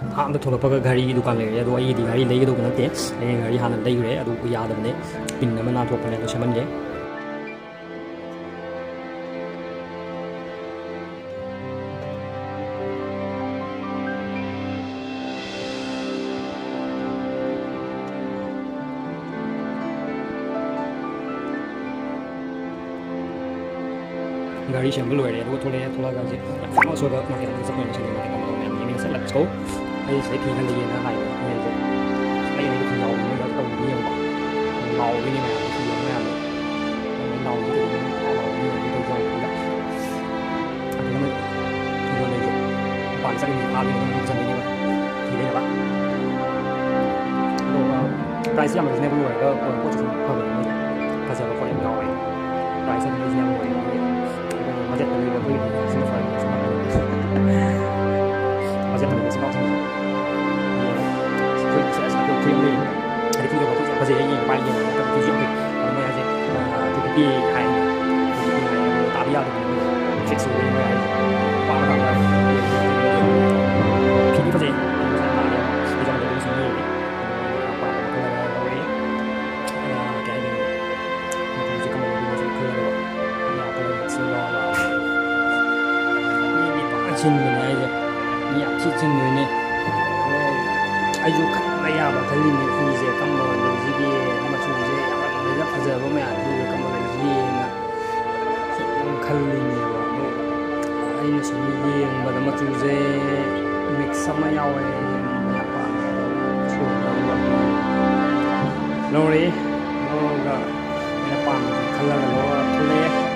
ꯍꯥꯟꯅ ꯊꯣꯛꯂꯛꯄꯒ ꯘꯔꯤꯒꯤ ꯗꯨꯀꯥꯟ ꯂꯩꯔꯦ ꯑꯗꯣ ꯑꯩꯒꯤꯗꯤ ꯘꯔꯤ ꯂꯩꯒꯗꯧꯕ ꯅꯠꯇꯦ ꯍꯌꯦꯡ ꯘꯔꯤ ꯍꯥꯟꯅ ꯂꯩꯈ꯭ꯔꯦ ꯑꯗꯨ ꯌꯥꯗꯕꯅꯦ ꯄꯤꯟ ꯑꯃ ꯅꯥꯟꯊꯣꯛꯄꯅꯦ ꯑꯗꯨ ꯁꯦꯝꯍꯟꯒꯦ ꯒꯥꯔꯤ ꯁꯦꯝꯕ ꯂꯣꯏꯔꯦ ꯑꯗꯨꯒ ꯊꯣꯛꯂꯛꯑꯦ ꯊꯣꯛꯂꯛꯑꯒ ꯍꯧꯖꯤꯛ ꯌꯥꯝ ꯁꯣꯏꯕ ꯃꯥꯔꯀꯦꯠ ꯑꯃꯗ ꯆꯠꯄꯅꯦ ꯁꯟꯗꯦ ꯃꯥꯔꯀꯦꯠ ꯑꯃꯗ ꯃꯌꯥꯝ ꯌꯦꯡꯉ ꯆꯠꯂꯦ ꯂꯦꯠꯁ ꯒꯣ ꯑꯩ ꯁꯤꯗꯩ ꯐꯤ ꯈꯔ ꯂꯩꯒꯦꯅ ꯍꯥꯏꯕ ꯃꯣꯏꯁꯦ ꯑꯩ ꯐꯤ ꯌꯥꯎꯕ ꯇꯧꯕꯗꯤ ꯌꯦꯡꯕ ꯂꯥꯎꯕꯒꯤꯅꯤ ꯃꯌꯥꯝ ꯐꯤ ꯌꯥꯎꯕ ꯃꯌꯥꯝꯗꯣ ꯂꯥꯎꯕꯗꯤ ꯂꯥꯎꯕꯒꯤ ꯇꯧꯖꯕ ꯑꯗꯨꯅ ꯐꯤꯗꯣ ꯂꯩꯁꯦ ꯃꯄꯥꯟ ꯆꯠꯂꯤꯁꯦ ꯐꯥꯕꯤ ꯑꯗꯨꯝ ꯆꯟꯗꯣꯏꯅꯦꯕ ꯐꯤ ꯂꯩꯅꯕ ꯑꯗꯨꯒ ꯄ꯭ꯔꯥꯏꯁ ꯌꯥꯝ ꯔꯤꯖꯅꯦꯕꯜ ꯑꯣꯏꯔꯒ ꯄꯣꯠꯁꯨ ꯁꯨꯝ ꯐꯕꯅꯦ ꯃꯣꯏꯁꯦ ꯐꯖꯕ ꯄꯣꯠ ꯌꯥꯝ ꯌꯥꯎꯋꯦ ꯄ꯭ꯔꯥꯏꯁ ꯑꯗꯨꯝ ꯔꯤꯖꯅꯦꯕꯜ ꯑꯣꯏ ꯑꯩꯈꯣꯏꯅ ꯕꯖꯦꯠꯇ ꯂꯩꯕ ꯑꯩꯈꯣꯏꯒꯤꯗꯤ ꯁꯤꯅ ꯐꯔꯦ ꯕꯖꯦꯠꯇ ꯂꯩꯕ ꯁꯤꯡꯁꯤꯡꯁꯦ ꯐꯨꯔꯤꯠ ꯐꯨꯔꯤꯠ ꯑꯃ ꯂꯩꯌꯦ ꯍꯥꯏꯗꯤ ꯐꯤꯗꯣ ꯃꯈꯣꯏꯁꯦ ꯌꯥꯝ ꯐꯖꯩ ꯌꯦꯡ ꯄꯥꯏ ꯌꯦꯡꯕ ꯃꯇꯝꯗ ꯐꯤꯁꯨ ꯌꯥꯝ ꯐꯩ ꯑꯗꯨ ꯃꯣꯏ ꯍꯥꯏꯁꯦ 250 ꯍꯥꯏ 250 ꯍꯥꯏ ꯑꯗꯨ ꯇꯥꯕ ꯌꯥꯗꯕꯅꯤ ꯃꯣꯏꯁꯦ ꯐꯤꯛꯁ ꯑꯣꯏꯕꯅꯤ ꯃꯣꯏ ꯍꯥꯏꯁꯦ ꯄꯥꯕ ꯀꯥꯟꯗ ꯐꯤꯗꯤ ꯐꯖꯩ ꯄꯩꯁꯥ ꯇꯥꯕ ꯌꯥꯕ ꯑꯩꯁꯨ ꯑꯃ ꯂꯩꯕ ꯁꯨꯝ ꯌꯦꯡꯉꯦ ꯑꯗꯨꯒ ꯑꯄꯥꯝꯕ ꯈꯜꯂꯒ ꯂꯧꯔꯦ ꯀꯩ ꯍꯥꯏꯗꯣꯏꯅꯣ ꯃꯆꯨꯁꯦ ꯀꯝꯕ ꯑꯣꯏꯗꯣꯏꯅꯣꯁꯨ ꯈꯜꯂꯒ ꯀꯂꯔ ꯃꯤꯛꯁꯤꯡ ꯂꯧꯔꯒ ꯃꯤꯗꯤ ꯄꯥꯛ ꯆꯤꯟꯕꯅꯦ ꯍꯥꯏꯁꯦ ꯃꯤ ꯌꯥꯝ ꯊꯤ ꯆꯤꯟꯗꯣꯏꯅꯦ ꯑꯩꯁꯨ ꯈꯟꯕ ꯌꯥꯕ ꯈꯜꯂꯤꯅꯤ ꯐꯤꯁꯦ ꯀꯝꯕ ꯂꯩꯁꯤꯒꯦ ꯃꯆꯨꯁꯦ ꯌꯥꯝꯅ ꯐꯖꯕ ꯃꯌꯥꯝꯁꯤꯗ ꯀꯝꯕ ꯂꯩꯁꯤꯒꯦꯅ ꯁꯨꯝ ꯈꯜꯂꯤꯅꯦꯕ ꯑꯗꯣ ꯑꯩꯅ ꯁꯨꯝ ꯌꯦꯡꯕꯗ ꯃꯆꯨꯁꯦ ꯃꯤꯛꯁ ꯑꯃ ꯌꯥꯎꯋꯦ ꯌꯦꯡꯕ ꯌꯥꯝ ꯄꯥꯝꯃꯦ ꯑꯗꯣ ꯂꯧꯔꯦ ꯂꯧꯔꯒ ꯑꯩꯅ ꯄꯥꯝꯕꯁꯦ ꯈꯜꯂꯒ ꯂꯧꯔꯒ ꯊꯣꯛꯂꯛꯑꯦ